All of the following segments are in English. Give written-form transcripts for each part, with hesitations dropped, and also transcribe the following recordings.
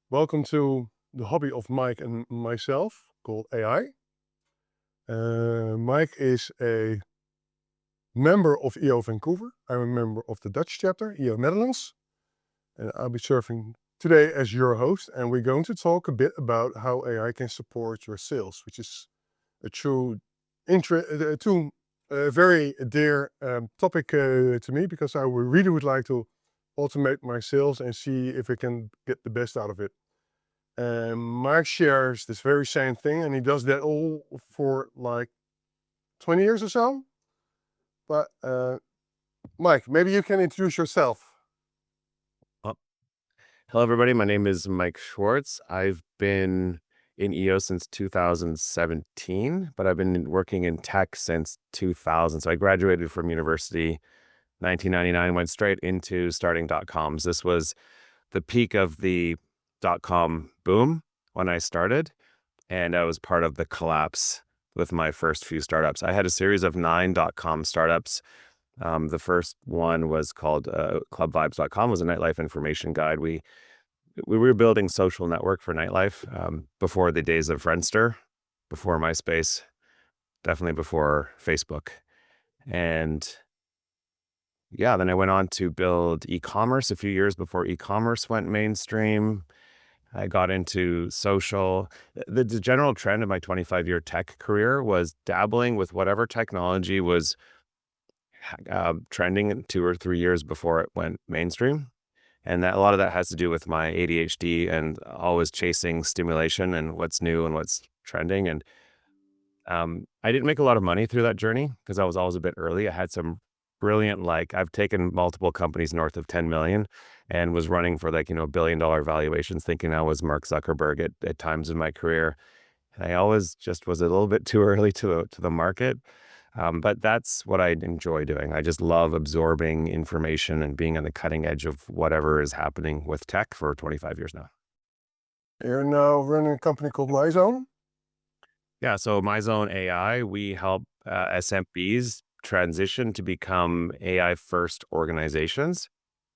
Welcome to the hobby of Mike and myself called AI. Mike is a member of EO Vancouver. I'm a member of the Dutch chapter, EO Netherlands. And I'll be serving today as your host. And we're going to talk a bit about how AI can support your sales, which is a very dear topic to me, because I really would like to automate my sales and see if I can get the best out of it. And Mark shares this very same thing, and he does that all for like 20 years or so. But Mike, maybe you can introduce yourself. Hello, everybody. My name is Mike Schwartz. I've been in EO since 2017, but I've been working in tech since 2000. So I graduated from university 1999, went straight into starting .coms. This was the peak of the .com boom when I started, and I was part of the collapse with my first few startups. I had a series of 9 .com startups. The first one was called clubvibes.com, was a nightlife information guide. We were building social network for nightlife before the days of Friendster, before MySpace, definitely before Facebook. And yeah, then I went on to build e-commerce a few years before e-commerce went mainstream. I got into social. The general trend of my 25-year tech career was dabbling with whatever technology was trending 2 or 3 years before it went mainstream. And that a lot of that has to do with my ADHD and always chasing stimulation and what's new and what's trending. And I didn't make a lot of money through that journey because I was always a bit early. I had some brilliant, I've taken multiple companies north of 10 million and was running for $1 billion valuations, thinking I was Mark Zuckerberg at times in my career. And I always just was a little bit too early to the market. But that's what I enjoy doing. I just love absorbing information and being on the cutting edge of whatever is happening with tech for 25 years now. You're now running a company called MyZone. Yeah, so MyZone AI, we help SMBs transition to become AI first organizations.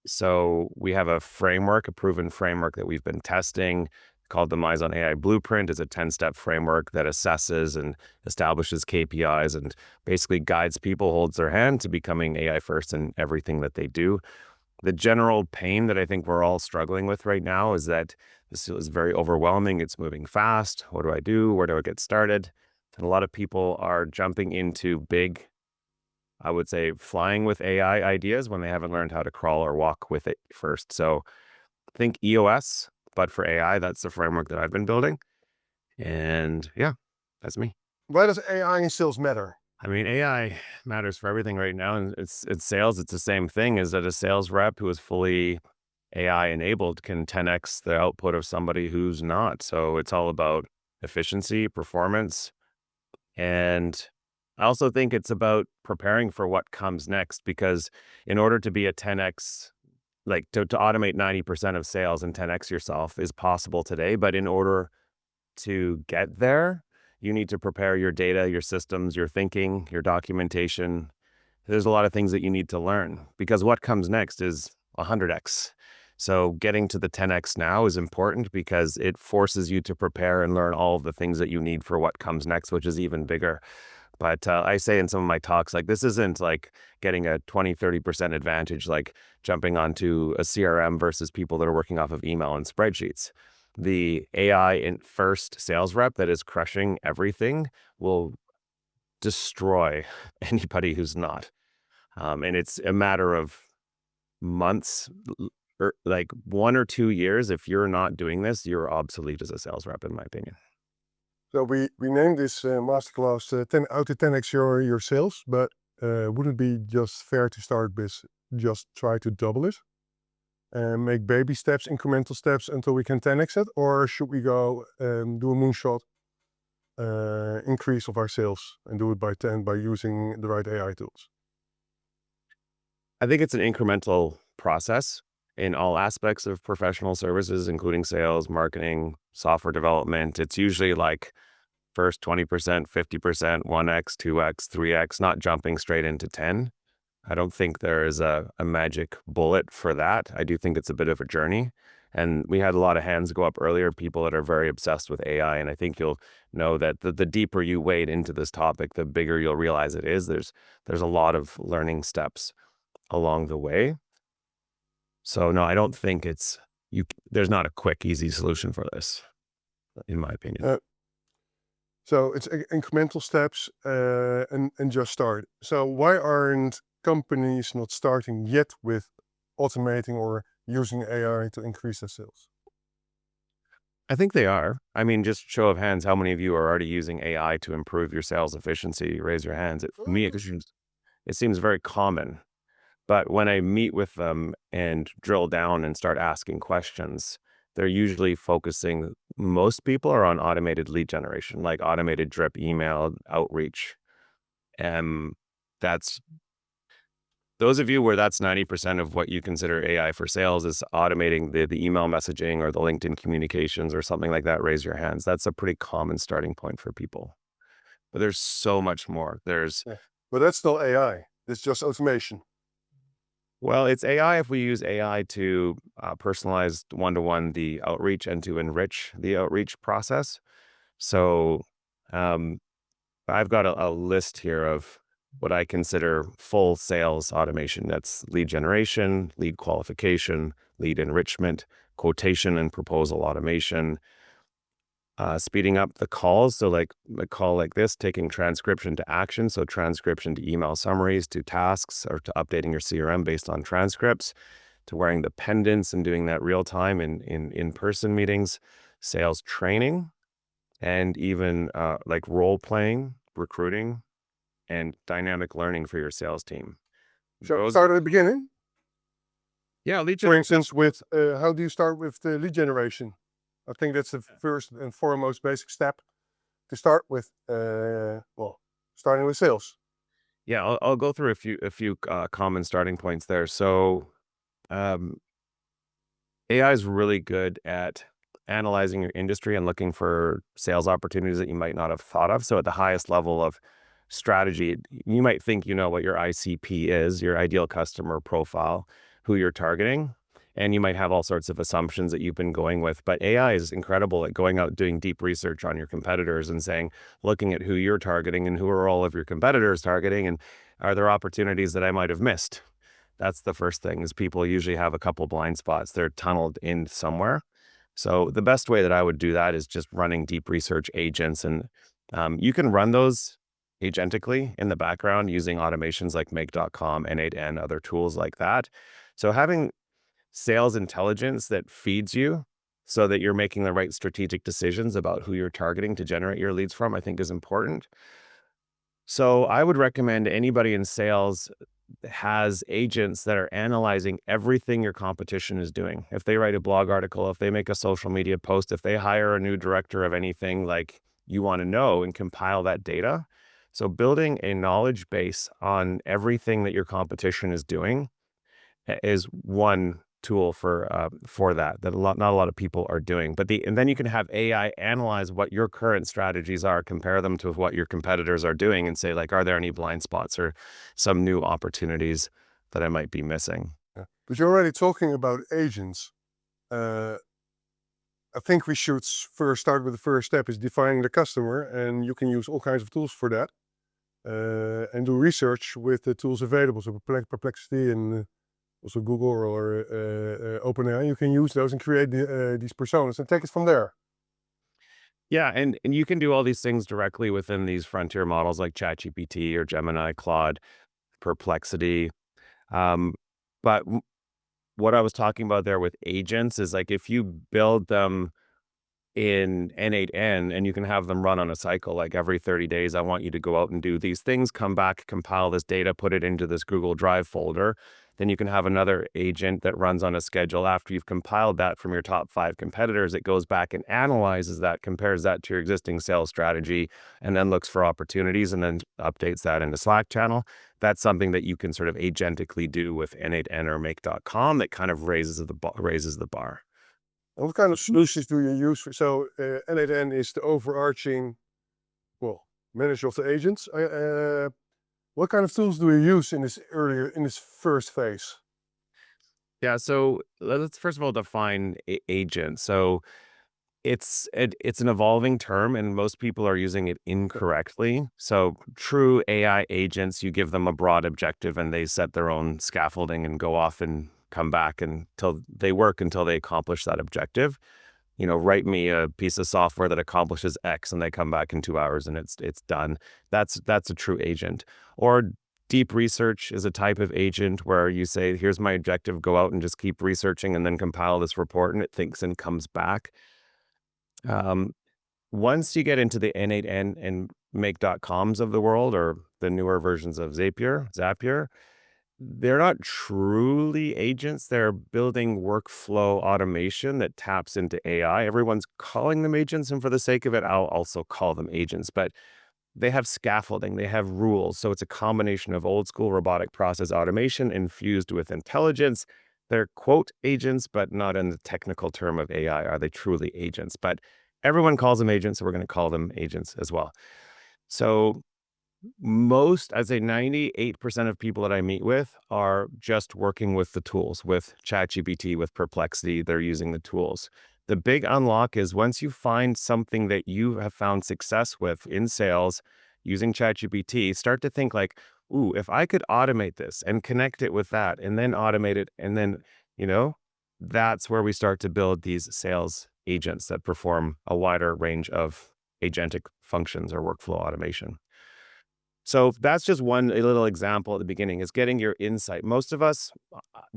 So we have a framework, a proven framework that we've been testing called the MyZone AI Blueprint. Is a 10-step framework that assesses and establishes KPIs and basically guides people, holds their hand to becoming AI first in everything that they do. The general pain that I think we're all struggling with right now is that this is very overwhelming. It's moving fast. What do I do? Where do I get started? And a lot of people are jumping into big, I would say, flying with AI ideas when they haven't learned how to crawl or walk with it first. So think EOS, but for AI. That's the framework that I've been building. And yeah, that's me. Why does AI in sales matter? I mean, AI matters for everything right now. And it's sales. It's the same thing, is that a sales rep who is fully AI enabled can 10x the output of somebody who's not. So it's all about efficiency, performance. And I also think it's about preparing for what comes next, because in order to be a 10x, to automate 90% of sales and 10x yourself is possible today. But in order to get there, you need to prepare your data, your systems, your thinking, your documentation. There's a lot of things that you need to learn, because what comes next is 100x. So getting to the 10x now is important because it forces you to prepare and learn all of the things that you need for what comes next, which is even bigger. But I say in some of my talks, this isn't like getting a 20, 30% advantage, like jumping onto a CRM versus people that are working off of email and spreadsheets. The AI in first sales rep that is crushing everything will destroy anybody who's not. And it's a matter of months, or like 1 or 2 years. If you're not doing this, you're obsolete as a sales rep, in my opinion. So we named this masterclass 10 how to 10x your sales, but wouldn't it be just fair to start with just try to double it and make baby steps, incremental steps until we can 10x it? Or should we go do a moonshot increase of our sales and do it by 10 by using the right AI tools? I think it's an incremental process in all aspects of professional services, including sales, marketing, software development. It's usually like first 20%, 50%, 1x, 2x, 3x, not jumping straight into 10. I don't think there is a magic bullet for that. I do think it's a bit of a journey. And we had a lot of hands go up earlier, people that are very obsessed with AI. And I think you'll know that the deeper you wade into this topic, the bigger you'll realize it is. There's a lot of learning steps along the way. So no, I don't think there's not a quick, easy solution for this, in my opinion. So it's incremental steps and just start. So why aren't companies not starting yet with automating or using AI to increase their sales? I think they are. I mean, just show of hands, how many of you are already using AI to improve your sales efficiency? Raise your hands. For me, it seems very common. But when I meet with them and drill down and start asking questions, they're usually focusing, most people are on automated lead generation, like automated drip email outreach. And that's those of you where that's 90% of what you consider AI for sales is automating the email messaging or the LinkedIn communications or something like that, raise your hands. That's a pretty common starting point for people. But there's so much more. Yeah. But that's still AI. It's just automation. Well, it's AI if we use AI to personalize one-to-one the outreach and to enrich the outreach process. So um, I've got a list here of what I consider full sales automation. That's lead generation, lead qualification, lead enrichment, quotation and proposal automation, speeding up the calls. So like a call like this, taking transcription to action. So transcription to email summaries, to tasks, or to updating your CRM based on transcripts, to wearing the pendants and doing that real time in-person meetings, sales training, and even like role playing, recruiting, and dynamic learning for your sales team. So start at the beginning. Yeah, lead For gen. instance, with how do you start with the lead generation? I think that's the first and foremost basic step to start with. Starting with sales. Yeah, I'll go through a few common starting points there. So um, AI is really good at analyzing your industry and looking for sales opportunities that you might not have thought of. So at the highest level of strategy, you might think you know what your ICP is, your ideal customer profile, who you're targeting, and you might have all sorts of assumptions that you've been going with. But AI is incredible at going out doing deep research on your competitors and saying, looking at who you're targeting and who are all of your competitors targeting, and are there opportunities that I might have missed? That's the first thing, is people usually have a couple blind spots. They're tunneled in somewhere. So the best way that I would do that is just running deep research agents. And you can run those agentically in the background using automations like make.com, N8N, other tools like that. So having sales intelligence that feeds you so that you're making the right strategic decisions about who you're targeting to generate your leads from, I think is important. So I would recommend anybody in sales has agents that are analyzing everything your competition is doing. If they write a blog article, if they make a social media post, if they hire a new director of anything, like, you want to know and compile that data. So building a knowledge base on everything that your competition is doing is one tool for that not a lot of people are doing. And then you can have AI analyze what your current strategies are, compare them to what your competitors are doing, and say, like, are there any blind spots or some new opportunities that I might be missing? Yeah. But you're already talking about agents. I think we should first start with the first step is defining the customer, and you can use all kinds of tools for that, and do research with the tools available. So Perplexity and also Google or OpenAI, you can use those and create these personas and take it from there. Yeah, and you can do all these things directly within these frontier models like ChatGPT or Gemini, Claude, Perplexity. Um, but what I was talking about there with agents is, like, if you build them in N8N and you can have them run on a cycle, like every 30 days, I want you to go out and do these things, come back, compile this data, put it into this Google Drive folder. Then you can have another agent that runs on a schedule. After you've compiled that from your top 5 competitors, it goes back and analyzes that, compares that to your existing sales strategy, and then looks for opportunities and then updates that in the Slack channel. That's something that you can sort of agentically do with N8N or make.com that kind of raises the bar. And what kind of solutions do you use? So N8N is the overarching, manager of the agents. What kind of tools do you use in this first phase? Yeah, so let's first of all define agent. So it's an evolving term, and most people are using it Yeah. incorrectly. So true AI agents, you give them a broad objective, and they set their own scaffolding and go off and come back until they work until they accomplish that objective. Write me a piece of software that accomplishes X, and they come back in 2 hours, and it's done. That's a true agent. Or deep research is a type of agent where you say, "Here's my objective. Go out and just keep researching, and then compile this report," and it thinks and comes back. Um, Once you get into the N8N and make.coms of the world, or the newer versions of Zapier, they're not truly agents. They're building workflow automation that taps into AI. Everyone's calling them agents, and for the sake of it, I'll also call them agents. But they have scaffolding, they have rules. So it's a combination of old school robotic process automation infused with intelligence. They're quote agents, but not in the technical term of AI. Are they truly agents? But everyone calls them agents, so we're going to call them agents as well. So I'd say 98% of people that I meet with are just working with the tools, with ChatGPT, with Perplexity. They're using the tools. The big unlock is once you find something that you have found success with in sales using ChatGPT, start to think like, ooh, if I could automate this and connect it with that and then automate it, and then, you know, that's where we start to build these sales agents that perform a wider range of agentic functions or workflow automation. So that's just a little example at the beginning, is getting your insight. Most of us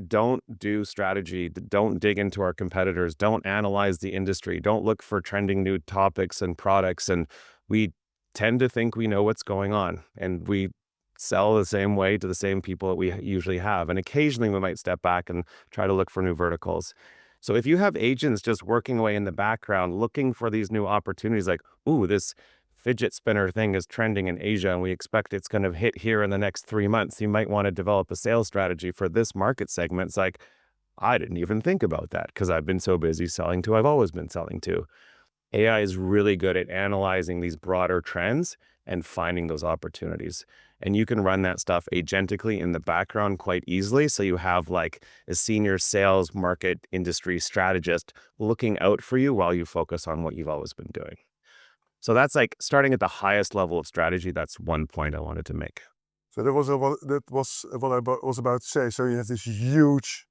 don't do strategy, don't dig into our competitors, don't analyze the industry, don't look for trending new topics and products. And we tend to think we know what's going on. And we sell the same way to the same people that we usually have. And occasionally we might step back and try to look for new verticals. So if you have agents just working away in the background, looking for these new opportunities, like, ooh, this fidget spinner thing is trending in Asia, and we expect it's going to hit here in the next 3 months. You might want to develop a sales strategy for this market segment. It's like, I didn't even think about that because I've been so busy selling to I've always been selling to. AI is really good at analyzing these broader trends and finding those opportunities. And you can run that stuff agentically in the background quite easily. So you have like a senior sales market industry strategist looking out for you while you focus on what you've always been doing. So that's like starting at the highest level of strategy. That's one point I wanted to make. So what I was about to say. So you have this huge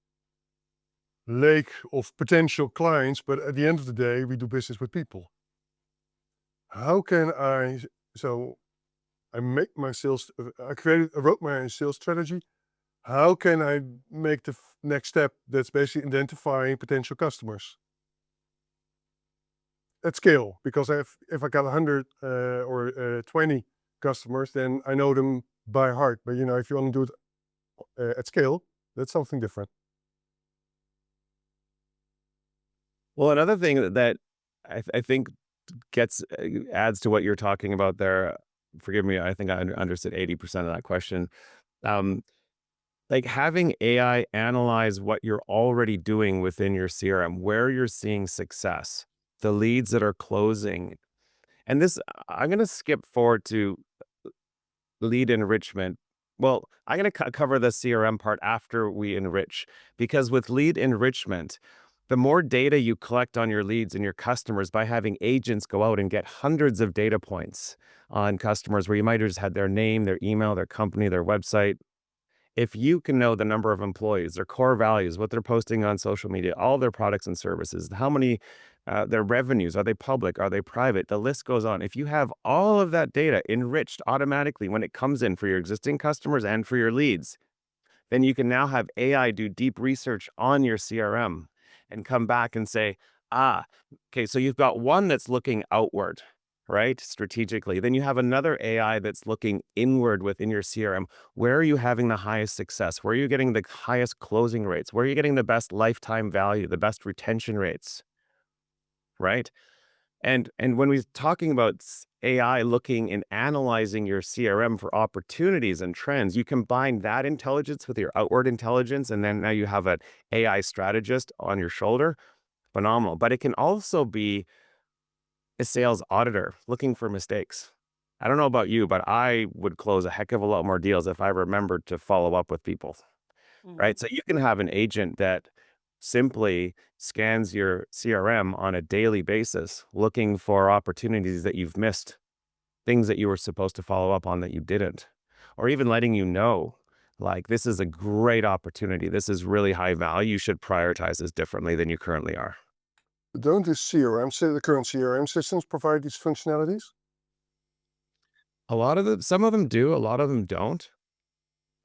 lake of potential clients, but at the end of the day, we do business with people. How can I, so I make my sales, I wrote my sales strategy. How can I make the next step? That's basically identifying potential customers at scale. Because if I got 100 or 20 customers, then I know them by heart. But if you want to do it at scale, that's something different. Well, another thing that I think gets adds to what you're talking about there. Forgive me, I think I understood 80% of that question. Um, like having AI analyze what you're already doing within your CRM, where you're seeing success, the leads that are closing. And this, I'm going to skip forward to lead enrichment. Well, I'm going to cover the CRM part after we enrich, because with lead enrichment, the more data you collect on your leads and your customers by having agents go out and get hundreds of data points on customers where you might have just had their name, their email, their company, their website. If you can know the number of employees, their core values, what they're posting on social media, all their products and services, how many, their revenues, are they public, are they private? The list goes on. If you have all of that data enriched automatically when it comes in for your existing customers and for your leads, then you can now have AI do deep research on your CRM and come back and say, ah, okay, so you've got one that's looking outward, right? Strategically. Then you have another AI that's looking inward within your CRM. Where are you having the highest success? Where are you getting the highest closing rates? Where are you getting the best lifetime value, the best retention rates, right? And when we're talking about AI looking and analyzing your CRM for opportunities and trends, you combine that intelligence with your outward intelligence, and then now you have an AI strategist on your shoulder. Phenomenal. But it can also be a sales auditor looking for mistakes. I don't know about you, but I would close a heck of a lot more deals if I remembered to follow up with people. right? So you can have an agent that simply scans your CRM on a daily basis, looking for opportunities that you've missed, things that you were supposed to follow up on that you didn't, or even letting you know, like, this is a great opportunity. This is really high value. You should prioritize this differently than you currently are. Don't the current CRM systems provide these functionalities? Some of them do, a lot of them don't.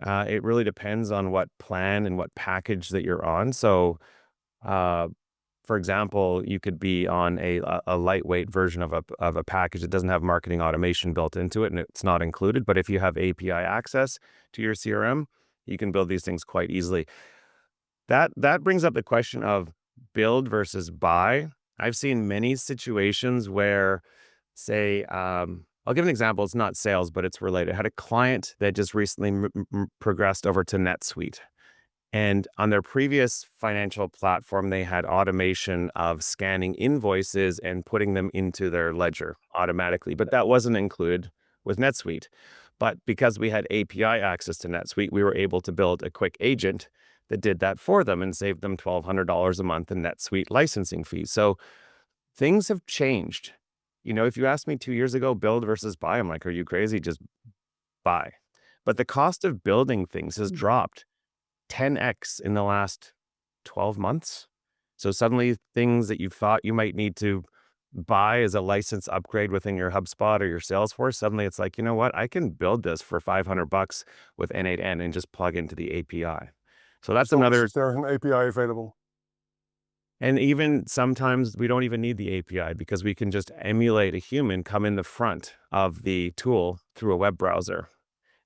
It really depends on what plan and what package that you're on. So, uh, for example, you could be on a lightweight version of a package that doesn't have marketing automation built into it, and it's not included. But if you have API access to your CRM, you can build these things quite easily. That brings up the question of build versus buy. I've seen many situations where, say, I'll give an example. It's not sales, but it's related. I had a client that just recently progressed over to NetSuite. And on their previous financial platform, they had automation of scanning invoices and putting them into their ledger automatically, but that wasn't included with NetSuite. But because we had API access to NetSuite, we were able to build a quick agent that did that for them and saved them $1,200 a month in NetSuite licensing fees. So things have changed. You know, if you asked me 2 years ago, build versus buy, I'm like, are you crazy? Just buy. But the cost of building things has dropped 10x in the last 12 months. So suddenly things that you thought you might need to buy as a license upgrade within your HubSpot or your Salesforce, suddenly it's like, you know what? I can build this for $500 with N8N and just plug into the API. So that's As long as another, there's an API available. and even sometimes we don't even need the API because we can just emulate a human come in the front of the tool through a web browser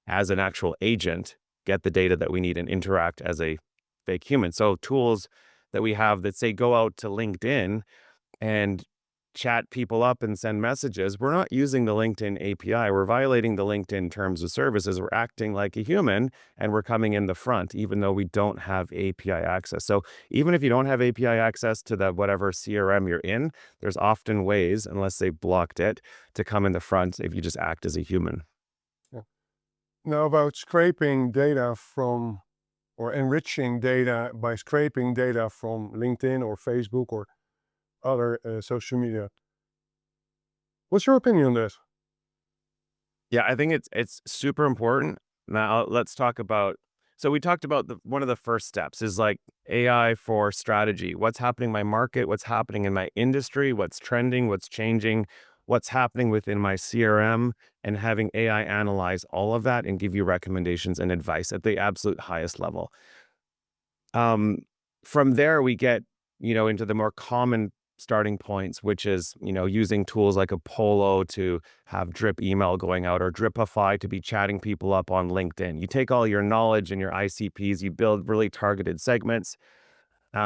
as an actual agent, get the data that we need and interact as a fake human. So tools that we have that say go out to LinkedIn and chat people up and send messages, we're not using the LinkedIn API. We're violating the LinkedIn terms of services. We're acting like a human and we're coming in the front, even though we don't have API access. So even if you don't have API access to the whatever CRM you're in, there's often ways, unless they blocked it, to come in the front if you just act as a human. Yeah. Now about scraping data from, or enriching data by scraping data from LinkedIn or Facebook or other social media. What's your opinion on this? Yeah, I think it's super important. Now let's talk about, so we talked about one of the first steps is like AI for strategy. What's happening in my market? What's happening in my industry? What's trending? What's changing? What's happening within my CRM, and having AI analyze all of that and give you recommendations and advice at the absolute highest level. Um, from there, we get, into the more common starting points, which is, using tools like Apollo to have drip email going out, or Dripify to be chatting people up on LinkedIn. You take all your knowledge and your ICPs, you build really targeted segments.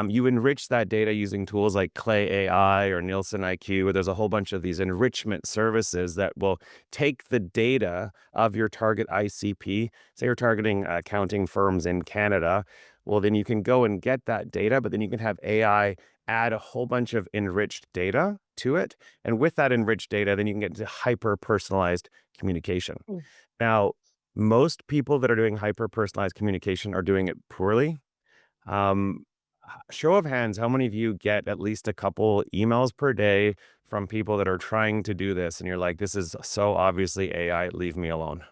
You enrich that data using tools like Clay AI or Nielsen IQ, where there's a whole bunch of these enrichment services that will take the data of your target ICP. Say you're targeting accounting firms in Canada. Well, then you can go and get that data, but then you can have AI add a whole bunch of enriched data to it. And with that enriched data, then you can get into hyper-personalized communication. Mm. Now, most people that are doing hyper-personalized communication are doing it poorly. Um, Show of hands, how many of you get at least a couple emails per day from people that are trying to do this? And you're like, this is so obviously AI, leave me alone.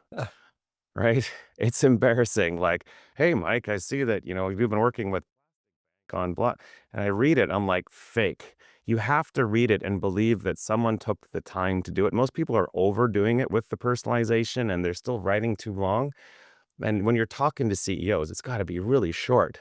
Right? It's embarrassing. Like, hey, Mike, I see that, you've been working with on blah. And I read it, I'm like, fake. You have to read it and believe that someone took the time to do it. Most people are overdoing it with the personalization and they're still writing too long. And when you're talking to CEOs, it's got to be really short.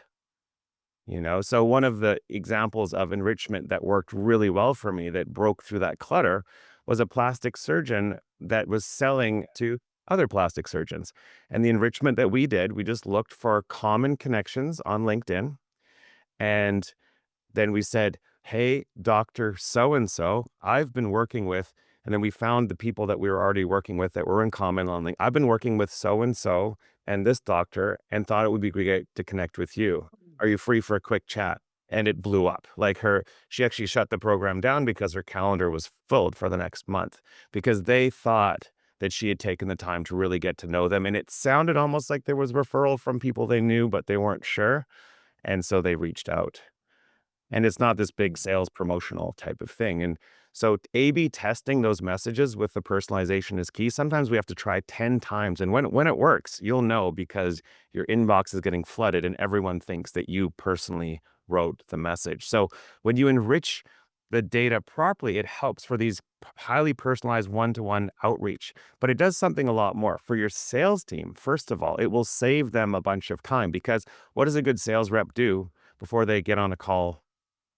So one of the examples of enrichment that worked really well for me that broke through that clutter was a plastic surgeon that was selling to other plastic surgeons. And the enrichment that we did, we just looked for common connections on LinkedIn. And then we said, hey, Dr. So-and-so, I've been working with, and then we found the people that we were already working with that were in common on LinkedIn. I've been working with so-and-so and this doctor and thought it would be great to connect with you. Are you free for a quick chat? And it blew up. Like she actually shut the program down because her calendar was filled for the next month because they thought that she had taken the time to really get to know them. And it sounded almost like there was referral from people they knew, but they weren't sure. And so they reached out. And it's not this big sales promotional type of thing. And so A/B testing those messages with the personalization is key. Sometimes we have to try 10 times. And when it works, you'll know because your inbox is getting flooded and everyone thinks that you personally wrote the message. So when you enrich the data properly, it helps for these highly personalized one-to-one outreach. But it does something a lot more for your sales team. First of all, it will save them a bunch of time because what does a good sales rep do before they get on a call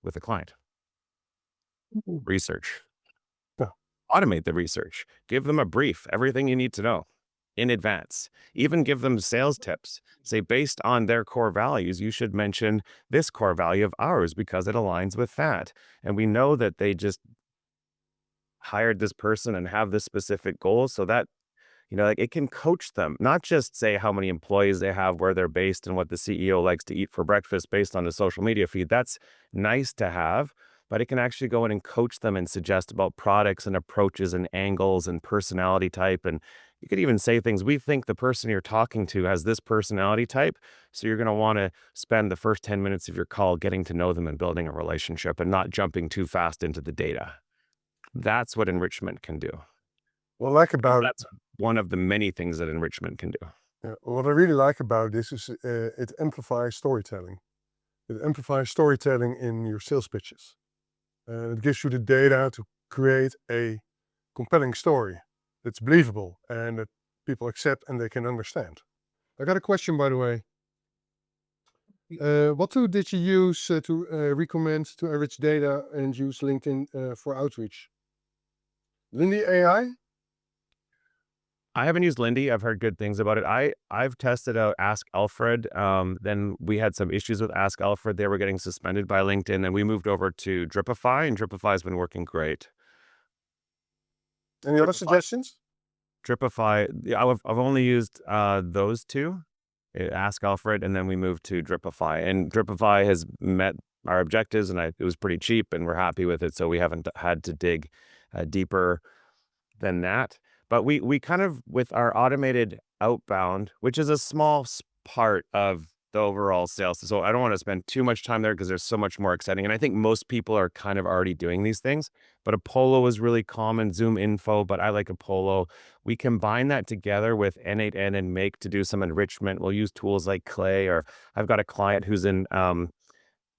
with a client? Research. Yeah. Automate the research. Give them a brief, everything you need to know in advance. Even give them sales tips. Say, based on their core values, you should mention this core value of ours because it aligns with that. And we know that they just hired this person and have this specific goal. So that like it can coach them, not just say how many employees they have, where they're based, and what the CEO likes to eat for breakfast based on the social media feed. That's nice to have, but it can actually go in and coach them and suggest about products and approaches and angles and personality type. And you could even say things, we think the person you're talking to has this personality type. So you're going to want to spend the first 10 minutes of your call getting to know them and building a relationship and not jumping too fast into the data. That's what enrichment can do. What I like about it, That's one of the many things that enrichment can do. what I really like about this is it amplifies storytelling. It amplifies storytelling in your sales pitches. It gives you the data to create a compelling story that's believable and that people accept and they can understand. I got a question, by the way. What tool did you use to recommend to enrich data and use LinkedIn for outreach? Lindy AI? I haven't used Lindy. I've heard good things about it. I've tested out Ask Alfred. Then we had some issues with Ask Alfred. They were getting suspended by LinkedIn. Then we moved over to Dripify, and Dripify has been working great. Any other Dripify, suggestions? Dripify. Yeah, I've only used those two, Ask Alfred, and then we moved to Dripify. And Dripify has met our objectives, and it was pretty cheap, and we're happy with it. So we haven't had to dig deeper than that. But we kind of, with our automated outbound, which is a small part of the overall sales. So I don't want to spend too much time there because there's so much more exciting. And I think most people are kind of already doing these things. But Apollo is really common, Zoom Info, but I like Apollo. We combine that together with N8N and Make to do some enrichment. We'll use tools like Clay, or I've got a client who's in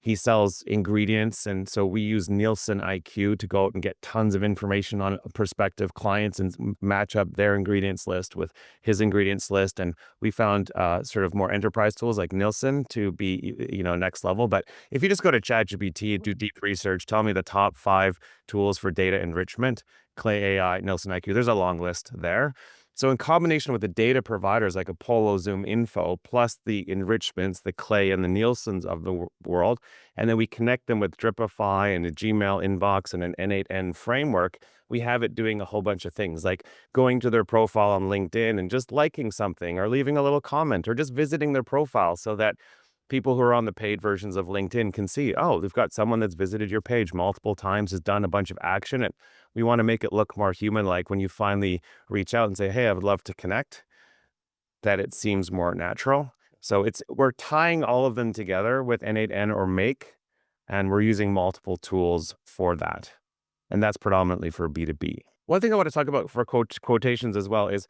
he sells ingredients, and so we use Nielsen IQ to go out and get tons of information on prospective clients and match up their ingredients list with his ingredients list. And we found sort of more enterprise tools like Nielsen to be, next level. But if you just go to ChatGPT, do deep research, tell me the top 5 tools for data enrichment, Clay AI, Nielsen IQ, there's a long list there. So in combination with the data providers like Apollo, Zoom Info, plus the enrichments, the Clay and the Nielsen's of the world, and then we connect them with Dripify and a Gmail inbox and an N8N framework, we have it doing a whole bunch of things like going to their profile on LinkedIn and just liking something or leaving a little comment or just visiting their profile so that people who are on the paid versions of LinkedIn can see, oh, they've got someone that's visited your page multiple times, has done a bunch of action. And we want to make it look more human-like when you finally reach out and say, hey, I would love to connect, that it seems more natural. So we're tying all of them together with N8N or Make, and we're using multiple tools for that. And that's predominantly for B2B. One thing I want to talk about for quotations as well is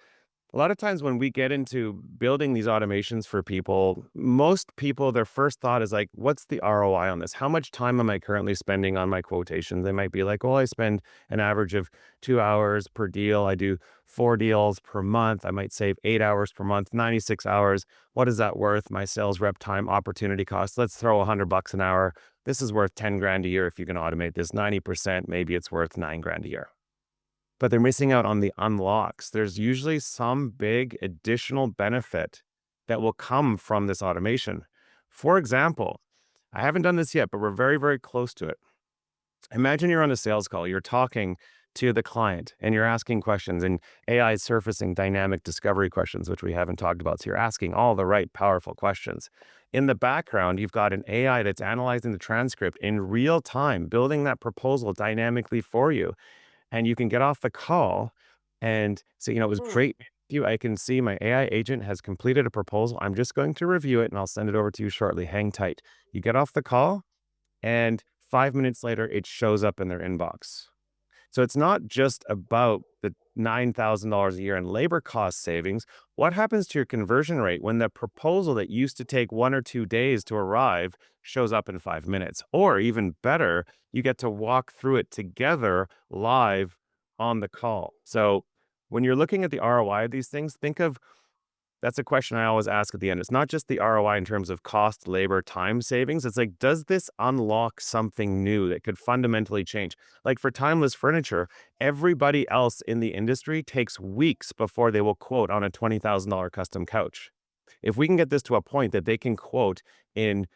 a lot of times when we get into building these automations for people, most people, their first thought is like, what's the ROI on this? How much time am I currently spending on my quotations? They might be like, well, I spend an average of 2 hours per deal. I do 4 deals per month. I might save 8 hours per month, 96 hours. What is that worth? My sales rep time opportunity cost. Let's throw $100 an hour. This is worth 10 grand a year. If you can automate this 90%, maybe it's worth 9 grand a year, but they're missing out on the unlocks. There's usually some big additional benefit that will come from this automation. For example, I haven't done this yet, but we're very, very close to it. Imagine you're on a sales call, you're talking to the client and you're asking questions, and AI is surfacing dynamic discovery questions, which we haven't talked about. So you're asking all the right powerful questions. In the background, you've got an AI that's analyzing the transcript in real time, building that proposal dynamically for you. And you can get off the call And so, it was Hmm. great. I can see my AI agent has completed a proposal. I'm just going to review it and I'll send it over to you shortly. Hang tight. You get off the call, and 5 minutes later, it shows up in their inbox. So it's not just about the $9,000 a year in labor cost savings. What happens to your conversion rate when the proposal that used to take 1 or 2 days to arrive shows up in 5 minutes? Or even better, you get to walk through it together live on the call. So when you're looking at the ROI of these things, think of that's a question I always ask at the end. It's not just the ROI in terms of cost, labor, time savings. It's like, does this unlock something new that could fundamentally change? Like for timeless furniture, everybody else in the industry takes weeks before they will quote on a $20,000 custom couch. If we can get this to a point that they can quote in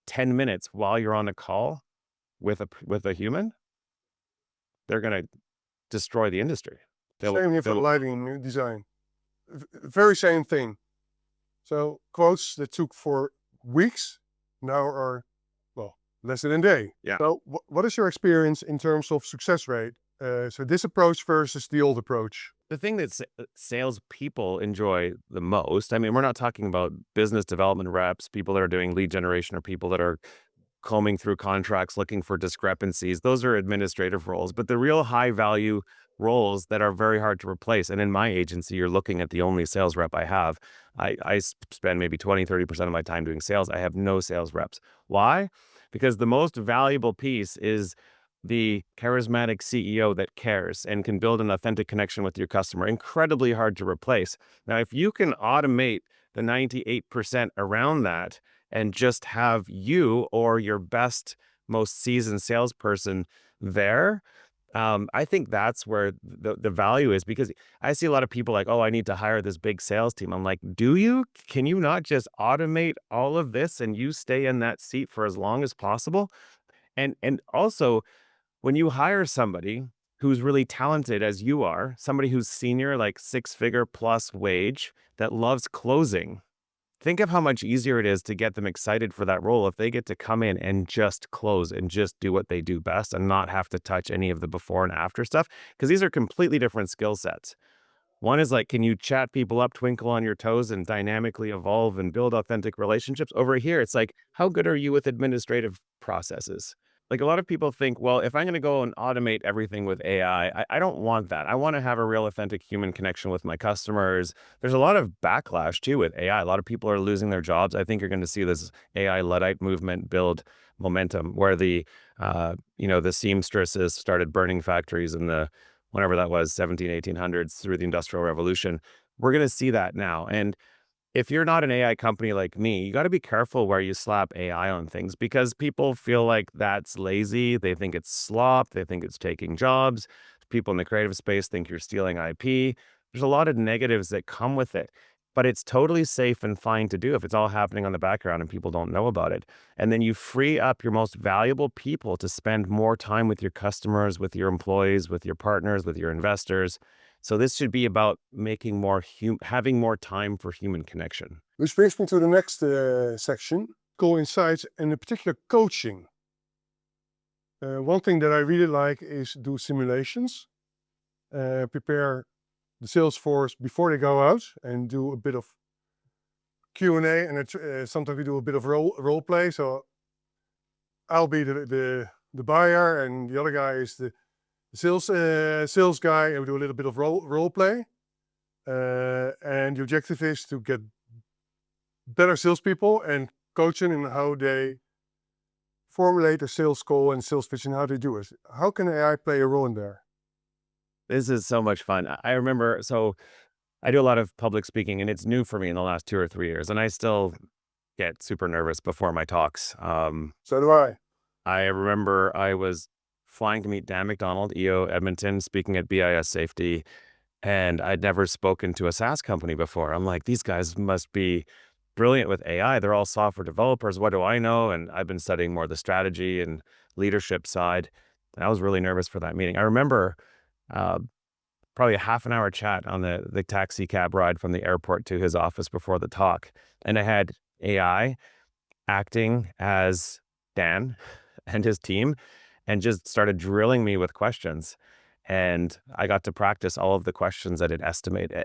10 minutes while you're on a call with a human, they're going to destroy the industry. Same here for They'll lighting and design. Very same thing. So quotes that took for weeks now are, well, less than a day. yeah. So what is your experience in terms of success rate? So this approach versus the old approach. The thing that salespeople enjoy the most, I mean, we're not talking about business development reps, people that are doing lead generation, or people that are combing through contracts looking for discrepancies. Those are administrative roles, but the real high value roles that are very hard to replace. And in my agency, you're looking at the only sales rep I have. I spend maybe 20, 30% of my time doing sales. I have no sales reps. Why? Because the most valuable piece is the charismatic CEO that cares and can build an authentic connection with your customer. Incredibly hard to replace. Now, if you can automate the 98% around that and just have you or your best, most seasoned salesperson there, I think that's where the value is, because I see a lot of people like, oh, I need to hire this big sales team. I'm like, do you? Can you not just automate all of this and you stay in that seat for as long as possible? And also, when you hire somebody who's really talented as you are, somebody who's senior, like six-figure plus wage, that loves closing, think of how much easier it is to get them excited for that role if they get to come in and just close and just do what they do best and not have to touch any of the before and after stuff, because these are completely different skill sets. One is like, can you chat people up, twinkle on your toes, and dynamically evolve and build authentic relationships? Over here, it's like, how good are you with administrative processes? Like a lot of people think, well, if I'm going to go and automate everything with AI, I don't want that. I want to have a real authentic human connection with my customers. There's a lot of backlash too with AI. A lot of people are losing their jobs. I think you're going to see this AI Luddite movement build momentum, where the seamstresses started burning factories in the whenever that was, 1800s through the Industrial Revolution. We're going to see that now. And if you're not an AI company like me, you got to be careful where you slap AI on things, because people feel like that's lazy. They think it's slop. They think it's taking jobs. People in the creative space think you're stealing IP. There's a lot of negatives that come with it, but it's totally safe and fine to do if it's all happening on the background and people don't know about it. And then you free up your most valuable people to spend more time with your customers, with your employees, with your partners, with your investors. So this should be about making having more time for human connection. Which brings me to the next section, goal insights and in particular coaching. One thing that I really like is do simulations, prepare the sales force before they go out and do a bit of Q&A, and sometimes we do a bit of role play. So I'll be the buyer and the other guy is the sales guy, and we do a little bit of role play. And the objective is to get better salespeople and coach them in how they formulate a sales call and sales pitch and how they do it. How can AI play a role in there? This is so much fun. I remember, so I do a lot of public speaking, and it's new for me in the last 2 or 3 years, and I still get super nervous before my talks. So do I. I remember I was flying to meet Dan McDonald, EO Edmonton, speaking at BIS Safety, and I'd never spoken to a SaaS company before. I'm like, these guys must be brilliant with AI. They're all software developers. What do I know? And I've been studying more the strategy and leadership side. And I was really nervous for that meeting. I remember uh, probably a half an hour chat on the taxi cab ride from the airport to his office before the talk. And I had AI acting as Dan and his team, and just started drilling me with questions. And I got to practice all of the questions that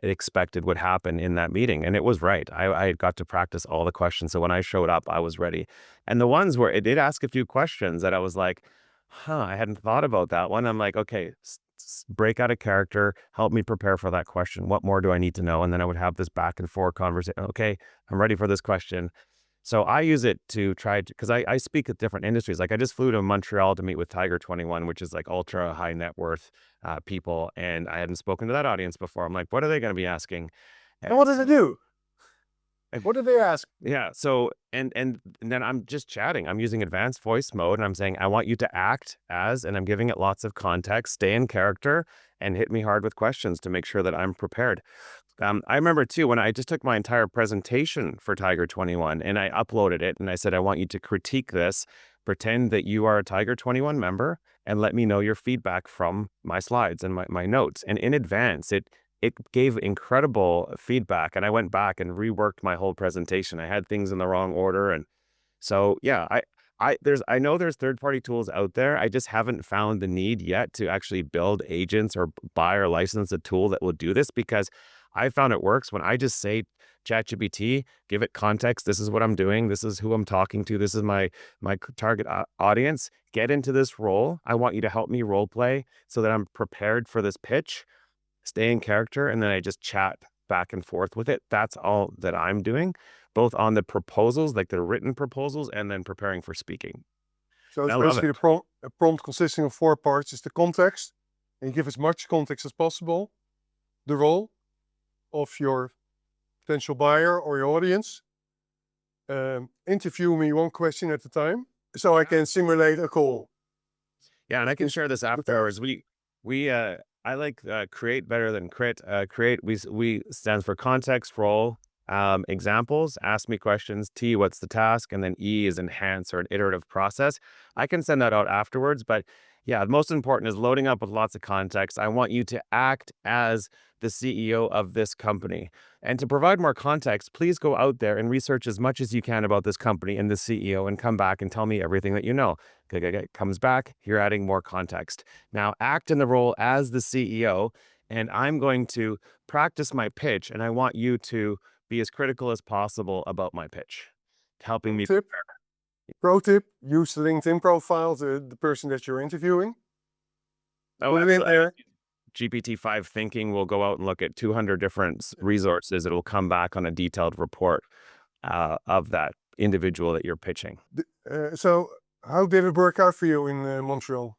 expected would happen in that meeting. And it was right. I got to practice all the questions. So when I showed up, I was ready. And the ones where it did ask a few questions that I was like, I hadn't thought about that one. I'm like, okay, break out a character, help me prepare for that question. What more do I need to know? And then I would have this back and forth conversation. Okay, I'm ready for this question. So I use it to try to, because I speak at different industries. Like I just flew to Montreal to meet with Tiger 21, which is like ultra high net worth people. And I hadn't spoken to that audience before. I'm like, what are they going to be asking? And what does it do? And What do they ask? yeah. So, and then I'm just chatting. I'm using advanced voice mode and I'm saying, I want you to act as, and I'm giving it lots of context, stay in character and hit me hard with questions to make sure that I'm prepared. I remember too, when I just took my entire presentation for Tiger 21 and I uploaded it and I said, I want you to critique this, pretend that you are a Tiger 21 member and let me know your feedback from my slides and my notes. And in advance, it gave incredible feedback. And I went back and reworked my whole presentation. I had things in the wrong order. And so, yeah, I know there's third-party tools out there. I just haven't found the need yet to actually build agents or buy or license a tool that will do this, because I found it works when I just say ChatGPT, give it context. This is what I'm doing. This is who I'm talking to. This is my target audience. Get into this role. I want you to help me role play so that I'm prepared for this pitch. Stay in character, and then I just chat back and forth with it. That's all that I'm doing, both on the proposals, like the written proposals, and then preparing for speaking. So And it's I love basically it. a prompt consisting of 4 parts. It's the context, and you give as much context as possible, the role of your potential buyer or your audience. Interview me 1 question at a time, so I can simulate a call. Yeah, and I can share this afterwards. I like create better than crit. Create, we stands for context, role, examples, ask me questions. T, what's the task? And then E is enhance, or an iterative process. I can send that out afterwards, but yeah, the most important is loading up with lots of context. I want you to act as the CEO of this company. And to provide more context, please go out there and research as much as you can about this company and the CEO and come back and tell me everything that you know. Okay, comes back, you're adding more context. Now act in the role as the CEO, and I'm going to practice my pitch, and I want you to be as critical as possible about my pitch, helping me. Pro tip, use the LinkedIn profile, the person that you're interviewing. Oh, Put it in there. GPT-5 thinking will go out and look at 200 different resources. It will come back on a detailed report of that individual that you're pitching. So how did it work out for you in Montreal?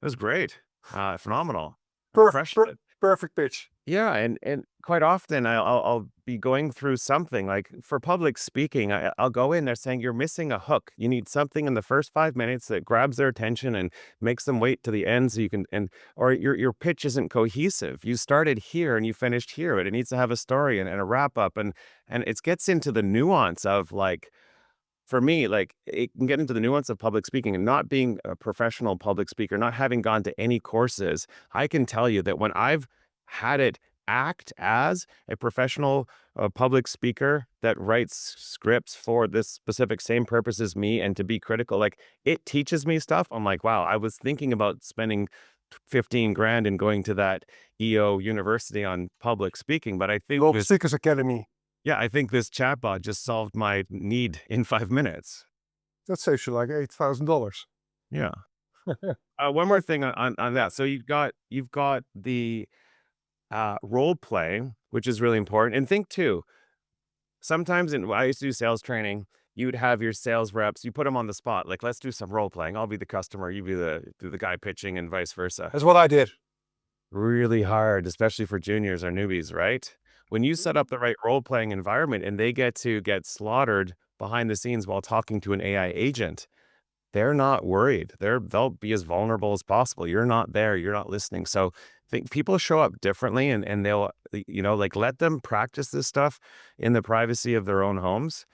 It was great. Phenomenal. Perfect pitch. Yeah, and quite often I'll be going through something like for public speaking. I'll go in there saying you're missing a hook. You need something in the first 5 minutes that grabs their attention and makes them wait to the end, so you can or your pitch isn't cohesive. You started here and you finished here, but it needs to have a story and a wrap up, and it gets into the nuance of like. For me, like it can get into the nuance of public speaking, and not being a professional public speaker, not having gone to any courses. I can tell you that when I've had it act as a professional public speaker that writes scripts for this specific same purpose as me and to be critical, like it teaches me stuff. I'm like, wow, I was thinking about spending 15 grand and going to that EO university on public speaking, but I think Global Speakers Academy. yeah, I think this chatbot just solved my need in 5 minutes. That saves you like $8,000. Yeah. One more thing on that. So you've got the role play, which is really important. And think too, sometimes I used to do sales training, you'd have your sales reps, you put them on the spot. Like, let's do some role playing. I'll be the customer, you be the guy pitching, and vice versa. That's what I did. Really hard, especially for juniors or newbies, right? When you set up the right role-playing environment and they get to get slaughtered behind the scenes while talking to an AI agent, they're not worried. They'll be as vulnerable as possible. You're not there. You're not listening. So I think people show up differently, and they'll, like let them practice this stuff in the privacy of their own homes,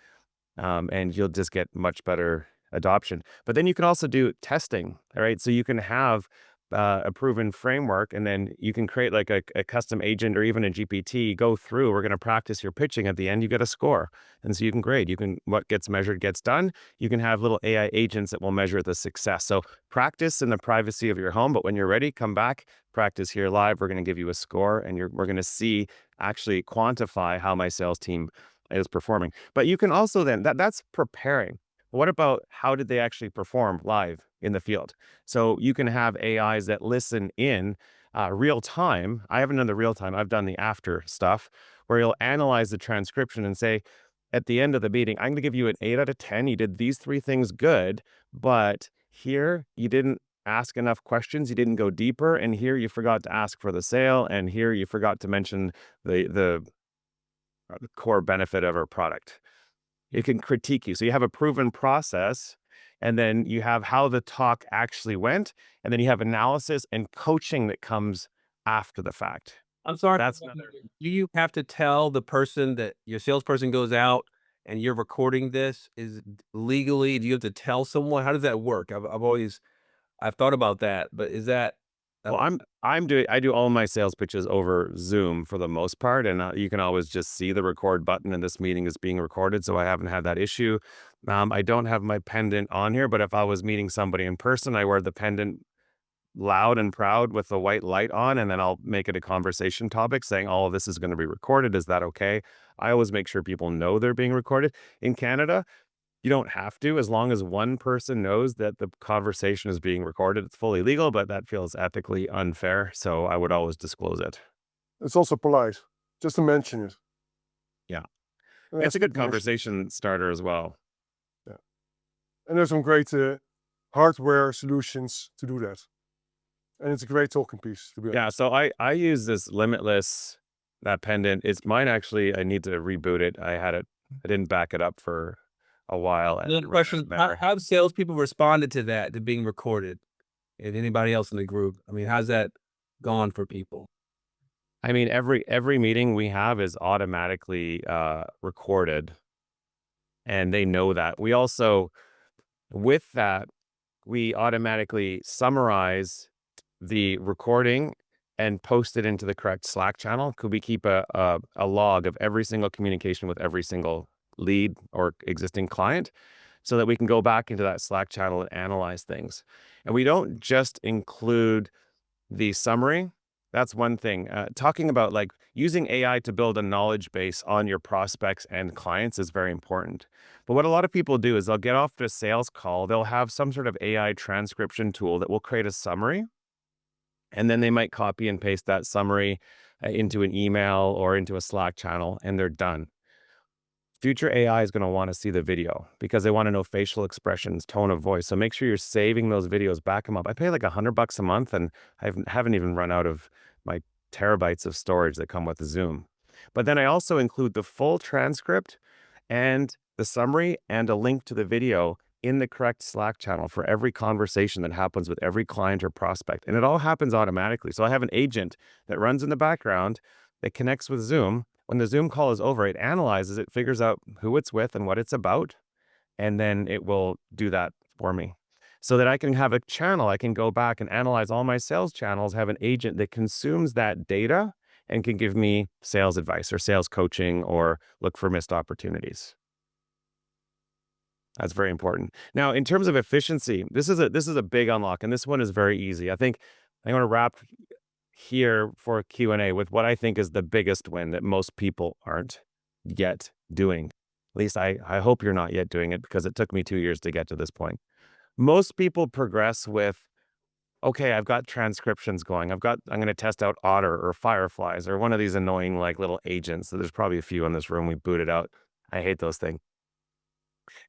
and you'll just get much better adoption. But then you can also do testing, all right? So you can have a proven framework, and then you can create like a custom agent or even a GPT. Go through. We're going to practice your pitching. At the end, you get a score, and so you can grade. You can what gets measured gets done. You can have little AI agents that will measure the success. So practice in the privacy of your home, but when you're ready, come back, practice here live. We're going to give you a score, and we're going to see actually quantify how my sales team is performing. But you can also then that's preparing. What about how did they actually perform live in the field? So you can have AIs that listen in real time. I haven't done the real time. I've done the after stuff where you'll analyze the transcription and say, at the end of the meeting, I'm going to give you an 8 out of 10. You did these 3 things good, but here you didn't ask enough questions. You didn't go deeper. And here you forgot to ask for the sale. And here you forgot to mention the core benefit of our product. It can critique you. So you have a proven process, and then you have how the talk actually went, and then you have analysis and coaching that comes after the fact. I'm sorry. That's another. Do you have to tell the person that your salesperson goes out and you're recording this? Is it legally? Do you have to tell someone? How does that work? I've thought about that, but is that Well, I do all my sales pitches over Zoom for the most part, and you can always just see the record button, and this meeting is being recorded, so I haven't had that issue. I don't have my pendant on here, but if I was meeting somebody in person, I wear the pendant loud and proud with the white light on, and then I'll make it a conversation topic saying all of this is going to be recorded. Is that okay? I always make sure people know they're being recorded. In Canada, you don't have to, as long as one person knows that the conversation is being recorded. It's fully legal, but that feels ethically unfair. So I would always disclose it. It's also polite just to mention it. Yeah. And It's that's a good information. conversation starter as well. Yeah. And there's some great hardware solutions to do that. And it's a great talking piece, to be Yeah. honest. So I use this limitless, that pendant. It's mine actually. I need to reboot it. I didn't back it up for a while. And Another it ran out question? of How memory. have salespeople responded to that, to being recorded, and anybody else in the group? I mean, how's that gone for people? I mean, every meeting we have is automatically recorded, and they know that. We also, with that, we automatically summarize the recording and post it into the correct Slack channel. Could we keep a log of every single communication with every single lead or existing client so that we can go back into that Slack channel and analyze things? And we don't just include the summary. That's one thing. Talking about like using AI to build a knowledge base on your prospects and clients is very important. But what a lot of people do is they'll get off the sales call, they'll have some sort of AI transcription tool that will create a summary, and then they might copy and paste that summary into an email or into a Slack channel, and they're done. Future AI is going to want to see the video because they want to know facial expressions, tone of voice. So make sure you're saving those videos, back them up. I pay like $100 a month, and I haven't even run out of my terabytes of storage that come with the Zoom. But then I also include the full transcript and the summary and a link to the video in the correct Slack channel for every conversation that happens with every client or prospect. And it all happens automatically. So I have an agent that runs in the background that connects with Zoom. When the Zoom call is over, it analyzes it, figures out who it's with and what it's about, and then it will do that for me. So that I can have a channel, I can go back and analyze all my sales channels, have an agent that consumes that data and can give me sales advice or sales coaching or look for missed opportunities. That's very important. Now, in terms of efficiency, this is a big unlock, and this one is very easy. I think I want to wrap here for Q&A with what I think is the biggest win that most people aren't yet doing. At least I hope you're not yet doing it, because it took me 2 years to get to this point. Most people progress with, okay, I've got transcriptions going. I'm going to test out Otter or Fireflies or one of these annoying like little agents. So there's probably a few in this room we booted out. I hate those things.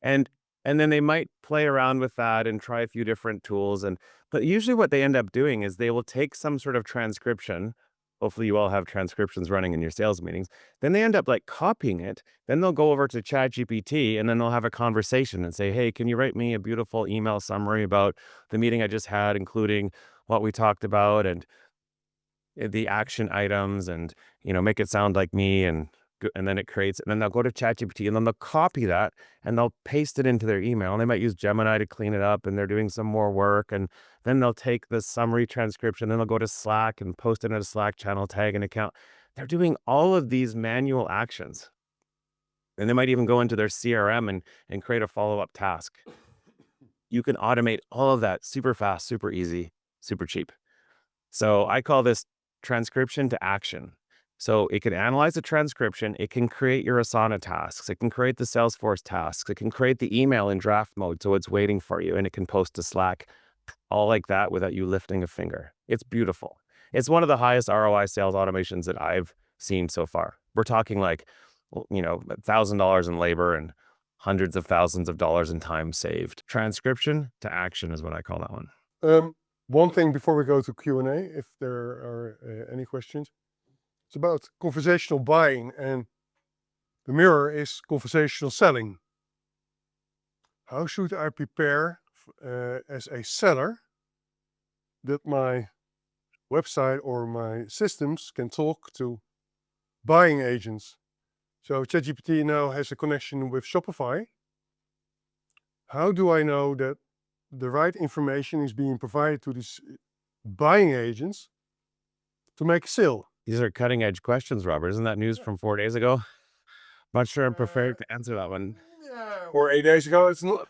And then they might play around with that and try a few different tools. But usually what they end up doing is they will take some sort of transcription. Hopefully you all have transcriptions running in your sales meetings. Then they end up like copying it. Then they'll go over to ChatGPT and then they'll have a conversation and say, hey, can you write me a beautiful email summary about the meeting I just had, including what we talked about and the action items, and make it sound like me and and then it creates, and then they'll go to ChatGPT and then they'll copy that and they'll paste it into their email. And they might use Gemini to clean it up, and they're doing some more work. And then they'll take the summary transcription, then they'll go to Slack and post it in a Slack channel, tag an account. They're doing all of these manual actions. And they might even go into their CRM and create a follow-up task. You can automate all of that super fast, super easy, super cheap. So I call this transcription to action. So it can analyze the transcription. It can create your Asana tasks. It can create the Salesforce tasks. It can create the email in draft mode, so it's waiting for you, and it can post to Slack, all like that without you lifting a finger. It's beautiful. It's one of the highest ROI sales automations that I've seen so far. We're talking like, $1,000 in labor and hundreds of thousands of dollars in time saved. Transcription to action is what I call that one. One thing before we go to Q&A, if there are any questions, it's about conversational buying, and the mirror is conversational selling. How should I prepare as a seller that my website or my systems can talk to buying agents? So ChatGPT now has a connection with Shopify. How do I know that the right information is being provided to these buying agents to make a sale? These are cutting edge questions, Robert. Isn't that news from 4 days ago? Not sure I'm prepared to answer that one. Yeah, or 8 days ago, it's not.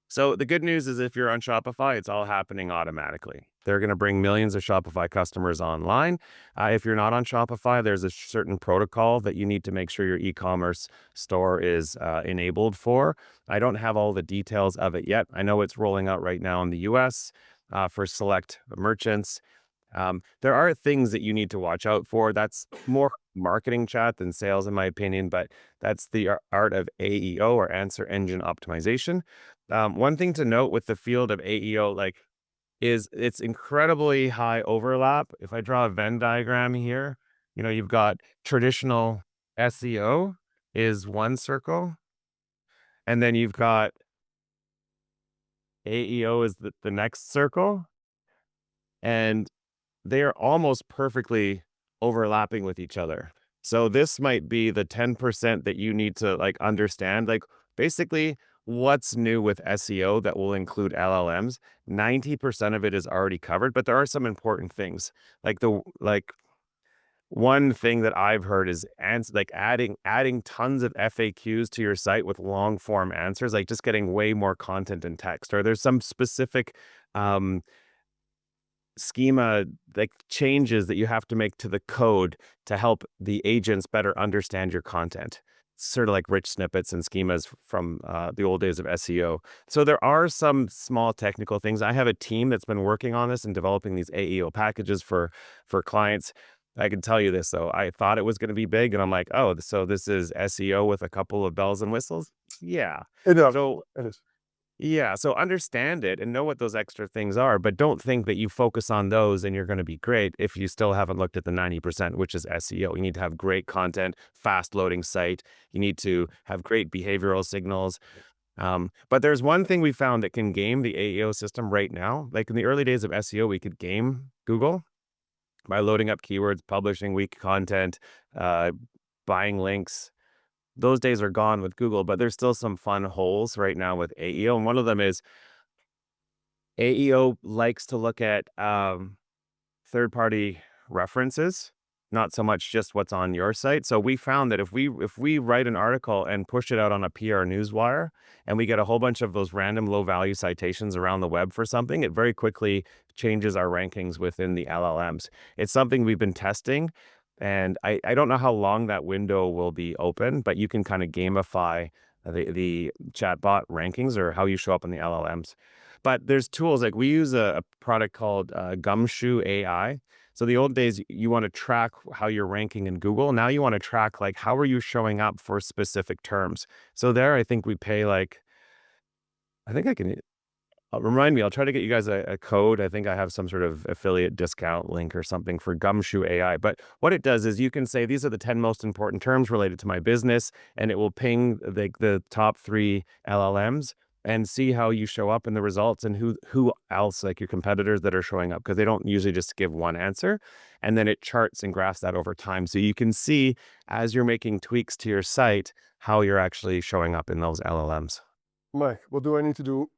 So the good news is if you're on Shopify, it's all happening automatically. They're going to bring millions of Shopify customers online. If you're not on Shopify, there's a certain protocol that you need to make sure your e-commerce store is enabled for. I don't have all the details of it yet. I know it's rolling out right now in the US for select merchants. There are things that you need to watch out for. That's more marketing chat than sales, in my opinion, but that's the art of AEO, or answer engine optimization. One thing to note with the field of AEO, is it's incredibly high overlap. If I draw a Venn diagram here, you've got traditional SEO is one circle, and then you've got AEO is the next circle, and they are almost perfectly overlapping with each other. So this might be the 10% that you need to understand. Basically, what's new with SEO that will include LLMs? 90% of it is already covered, but there are some important things. One thing that I've heard is adding tons of FAQs to your site with long form answers, just getting way more content in text. Or there's some specific schema changes that you have to make to the code to help the agents better understand your content. Sort of like rich snippets and schemas from the old days of SEO. So there are some small technical things. I have a team that's been working on this and developing these AEO packages for clients. I can tell you this though, I thought it was going to be big, and I'm like, oh, so this is SEO with a couple of bells and whistles? Yeah. It is. So It is. yeah, so understand it and know what those extra things are, but don't think that you focus on those and you're going to be great if you still haven't looked at the 90%, which is SEO. You need to have great content, fast loading site. You need to have great behavioral signals. But there's one thing we found that can game the AEO system right now. Like in the early days of SEO, we could game Google by loading up keywords, publishing weak content, buying links. Those days are gone with Google, but there's still some fun holes right now with AEO. And one of them is AEO likes to look at third-party references, not so much just what's on your site. So we found that if we write an article and push it out on a PR newswire, and we get a whole bunch of those random low-value citations around the web for something, it very quickly changes our rankings within the LLMs. It's something we've been testing. And I don't know how long that window will be open, but you can kind of gamify the chatbot rankings or how you show up in the LLMs. But there's tools we use a product called Gumshoe AI. So the old days, you want to track how you're ranking in Google. Now you want to track how are you showing up for specific terms. So there, I think we pay I think I can. Remind me, I'll try to get you guys a code. I think I have some sort of affiliate discount link or something for Gumshoe AI. But what it does is you can say, these are the 10 most important terms related to my business, and it will ping the top 3 LLMs and see how you show up in the results and who else, like your competitors that are showing up, because they don't usually just give one answer. And then it charts and graphs that over time. So you can see as you're making tweaks to your site, how you're actually showing up in those LLMs. Mike, what do I need to do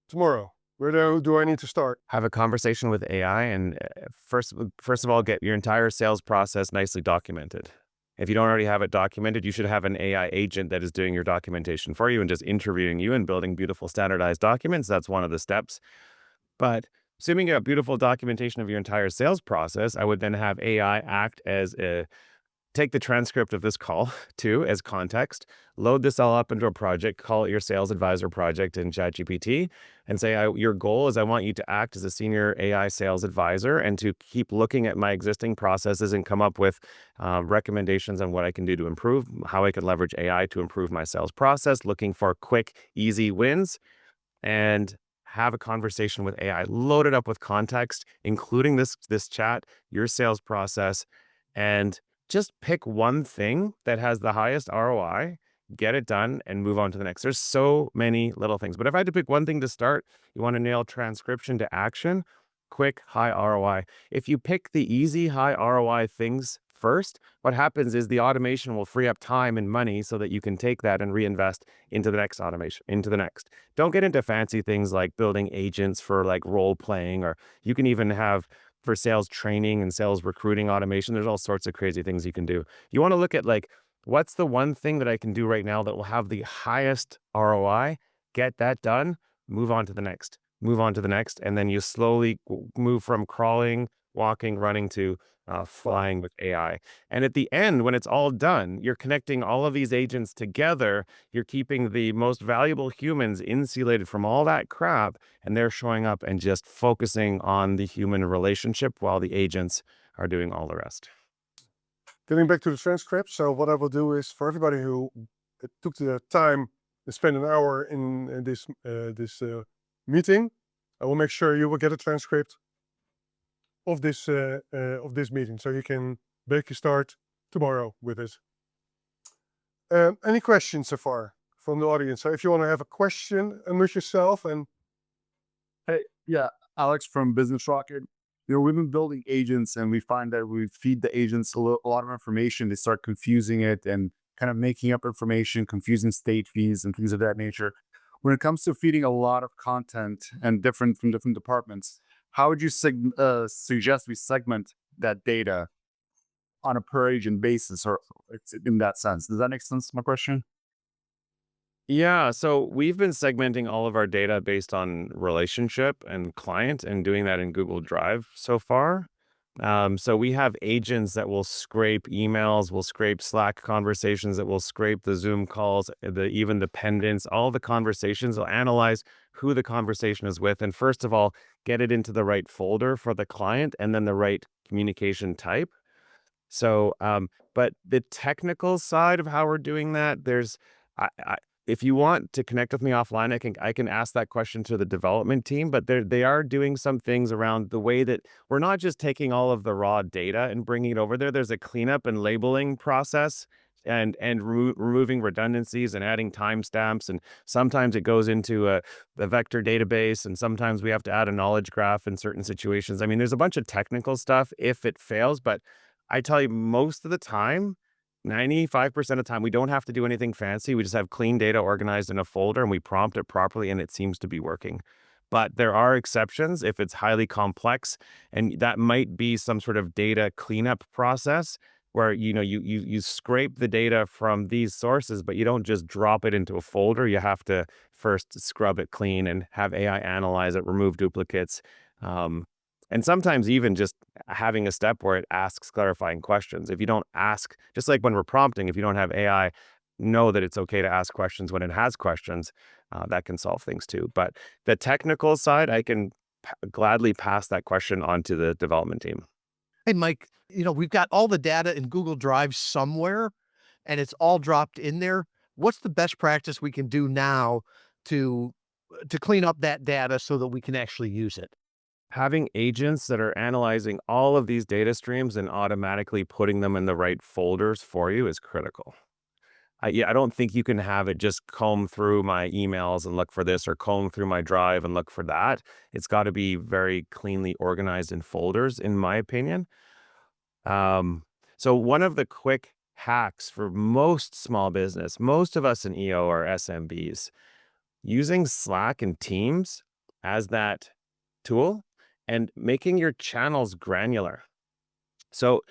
tomorrow? Where do I need to start? Have a conversation with AI and first of all, get your entire sales process nicely documented. If you don't already have it documented, you should have an AI agent that is doing your documentation for you and just interviewing you and building beautiful standardized documents. That's one of the steps. But assuming you have beautiful documentation of your entire sales process, I would then have AI act as take the transcript of this call too as context, load this all up into a project, call it your sales advisor project in ChatGPT, and say, your goal is I want you to act as a senior AI sales advisor and to keep looking at my existing processes and come up with recommendations on what I can do to improve, how I can leverage AI to improve my sales process, looking for quick, easy wins, and have a conversation with AI, load it up with context, including this chat, your sales process, and just pick one thing that has the highest ROI, get it done, and move on to the next. There's so many little things. But if I had to pick one thing to start, you want to nail transcription to action, quick, high ROI. If you pick the easy, high ROI things first, what happens is the automation will free up time and money so that you can take that and reinvest into the next automation, into the next. Don't get into fancy things like building agents for like role playing, or you can even have for sales training and sales recruiting automation. There's all sorts of crazy things you can do. You want to look at like, what's the one thing that I can do right now that will have the highest ROI? Get that done, move on to the next, move on to the next. And then you slowly move from crawling, walking, running to flying with AI. And at the end, when it's all done, you're connecting all of these agents together. You're keeping the most valuable humans insulated from all that crap, and they're showing up and just focusing on the human relationship while the agents are doing all the rest. Getting back to the transcript. So what I will do is for everybody who took the time to spend an hour in this meeting, I will make sure you will get a transcript of this meeting, so you can make a start tomorrow with it. Any questions so far from the audience? So if you want to have a question, unmute yourself and. Hey, yeah, Alex from Business Rocket. We've been building agents, and we find that we feed the agents a lot of information. They start confusing it and kind of making up information, confusing state fees and things of that nature. When it comes to feeding a lot of content and from different departments, how would you suggest we segment that data on a per agent basis, or in that sense? Does that make sense, my question? Yeah, so we've been segmenting all of our data based on relationship and client and doing that in Google Drive so far. So we have agents that will scrape emails, will scrape Slack conversations, that will scrape the Zoom calls, even the pendants, all the conversations. Will analyze who the conversation is with, and first of all, get it into the right folder for the client, and then the right communication type. So, but the technical side of how we're doing that, if you want to connect with me offline, I can ask that question to the development team. But they are doing some things around the way that we're not just taking all of the raw data and bringing it over there. There's a cleanup and labeling process, and removing redundancies and adding timestamps. And sometimes it goes into a vector database, and sometimes we have to add a knowledge graph in certain situations. I mean, there's a bunch of technical stuff if it fails, but I tell you, most of the time, 95% of the time, we don't have to do anything fancy. We just have clean data organized in a folder, and we prompt it properly, and it seems to be working. But there are exceptions if it's highly complex, and that might be some sort of data cleanup process where you scrape the data from these sources, but you don't just drop it into a folder. You have to first scrub it clean and have AI analyze it, remove duplicates. And sometimes even just having a step where it asks clarifying questions. If you don't ask, just like when we're prompting, if you don't have AI know that it's okay to ask questions when it has questions, that can solve things too. But the technical side, I can gladly pass that question on to the development team. Hey, Mike, we've got all the data in Google Drive somewhere, and it's all dropped in there. What's the best practice we can do now to clean up that data so that we can actually use it? Having agents that are analyzing all of these data streams and automatically putting them in the right folders for you is critical. I don't think you can have it just comb through my emails and look for this, or comb through my drive and look for that. It's got to be very cleanly organized in folders, in my opinion. So one of the quick hacks for most small business, most of us in EO are SMBs, using Slack and Teams as that tool and making your channels granular. So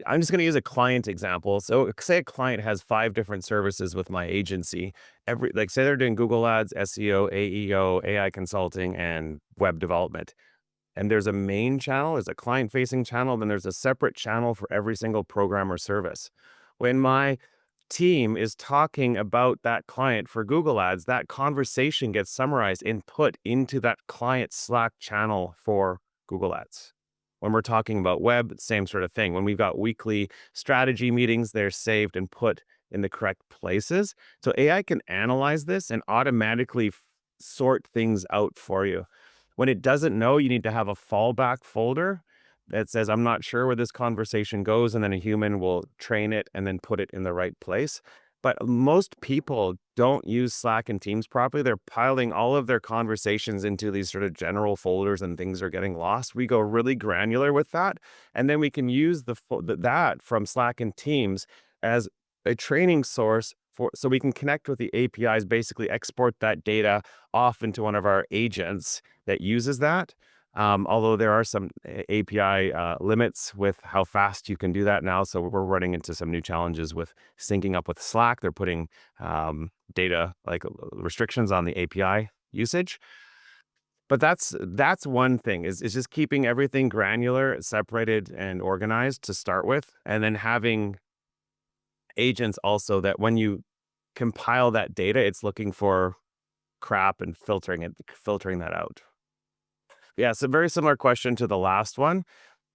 I'm just going to use a client example. So say a client has 5 different services with my agency. Say they're doing Google Ads, SEO, AEO, AI consulting, and web development. And there's a main channel, there's a client-facing channel, then there's a separate channel for every single program or service. When my team is talking about that client for Google Ads, that conversation gets summarized and put into that client Slack channel for Google Ads. When we're talking about web, same sort of thing. When we've got weekly strategy meetings, they're saved and put in the correct places. So AI can analyze this and automatically sort things out for you. When it doesn't know, you need to have a fallback folder that says, I'm not sure where this conversation goes, and then a human will train it and then put it in the right place. But most people don't use Slack and Teams properly. They're piling all of their conversations into these sort of general folders, and things are getting lost. We go really granular with that, and then we can use that from Slack and Teams as a training source so we can connect with the APIs, basically export that data off into one of our agents that uses that. Although there are some API limits with how fast you can do that now. So we're running into some new challenges with syncing up with Slack. They're putting data restrictions on the API usage. But that's one thing, is just keeping everything granular, separated, and organized to start with, and then having agents also that when you compile that data, it's looking for crap and filtering that out. Yeah, so very similar question to the last one.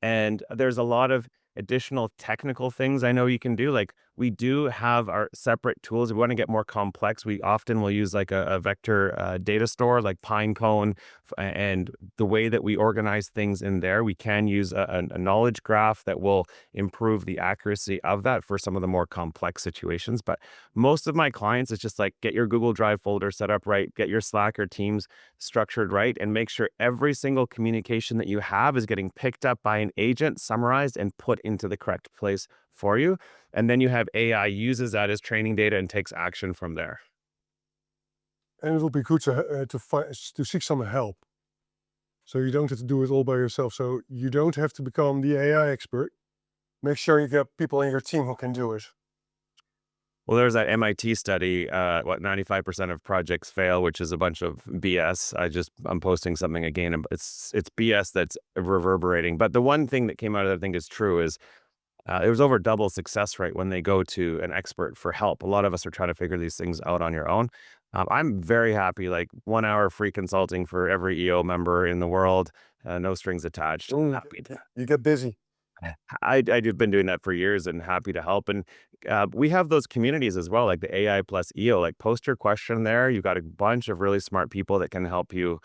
And there's a lot of additional technical things I know you can do. Like, we do have our separate tools. If we want to get more complex, we often will use like a vector data store like Pinecone. And the way that we organize things in there, we can use a knowledge graph that will improve the accuracy of that for some of the more complex situations. But most of my clients, it's just like, get your Google Drive folder set up right, get your Slack or Teams structured right, and make sure every single communication that you have is getting picked up by an agent, summarized, and put into the correct place for you. And then you have AI uses that as training data and takes action from there. And it will be good to seek some help. So you don't have to do it all by yourself. So you don't have to become the AI expert. Make sure you get people in your team who can do it. Well, there's that MIT study, 95% of projects fail, which is a bunch of BS. I'm posting something again, and it's BS that's reverberating. But the one thing that came out of that I think is true is it was over double success rate when they go to an expert for help. A lot of us are trying to figure these things out on your own. I'm very happy, like 1 hour free consulting for every EO member in the world, no strings attached. Happy to. You get busy. I've been doing that for years and happy to help. And we have those communities as well, like the AI plus EO, like post your question there. You've got a bunch of really smart people that can help you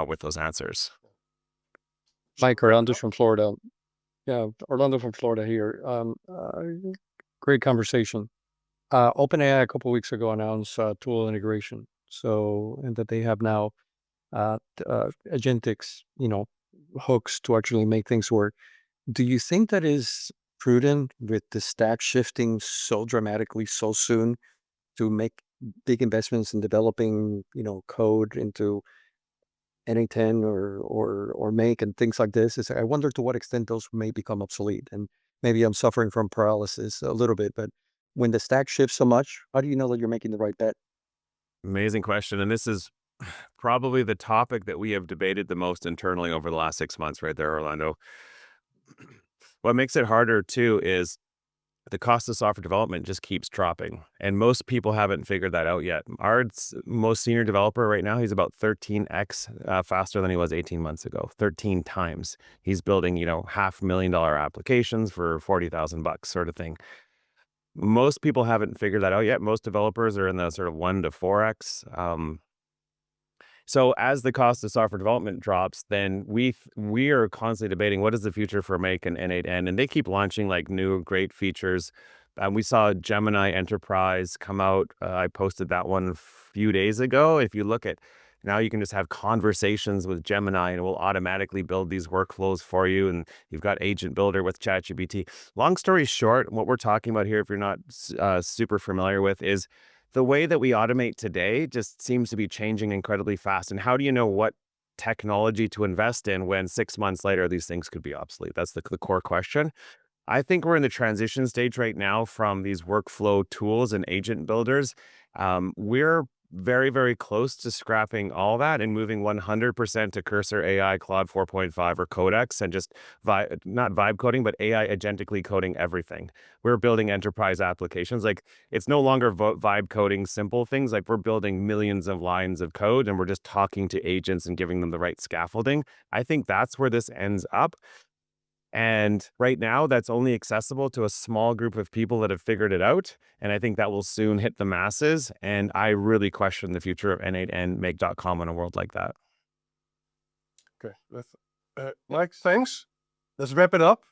with those answers. Mike Orlando from Florida. Yeah, Orlando from Florida here. Great conversation. OpenAI a couple of weeks ago announced tool integration. And that they have now agentics, hooks to actually make things work. Do you think that is prudent with the stack shifting so dramatically so soon to make big investments in developing, code into N10 or Make and things like this? I wonder to what extent those may become obsolete. And maybe I'm suffering from paralysis a little bit, but when the stack shifts so much, how do you know that you're making the right bet? Amazing question. And this is probably the topic that we have debated the most internally over the last 6 months, right there, Orlando. What makes it harder too is the cost of software development just keeps dropping. And most people haven't figured that out yet. Our most senior developer right now, he's about 13x faster than he was 18 months ago, 13 times. He's building, $500,000 applications for $40,000 sort of thing. Most people haven't figured that out yet. Most developers are in the sort of 1 to 4x. So as the cost of software development drops, then we are constantly debating what is the future for Make and N8N, and they keep launching like new great features. We saw Gemini Enterprise come out. I posted that one a few days ago. If you look at now, you can just have conversations with Gemini and it will automatically build these workflows for you. And you've got Agent Builder with ChatGPT. Long story short, what we're talking about here, if you're not super familiar with, is the way that we automate today just seems to be changing incredibly fast. And how do you know what technology to invest in when 6 months later these things could be obsolete? That's the core question. I think we're in the transition stage right now from these workflow tools and agent builders. We're very, very close to scrapping all that and moving 100% to Cursor AI, Claude 4.5, or Codex, and just not vibe coding, but AI agentically coding everything. We're building enterprise applications. Like, it's no longer vibe coding simple things. Like, we're building millions of lines of code and we're just talking to agents and giving them the right scaffolding. I think that's where this ends up. And right now, that's only accessible to a small group of people that have figured it out. And I think that will soon hit the masses. And I really question the future of N8 and Make.com in a world like that. Okay, let's, Mike, thanks. Let's wrap it up.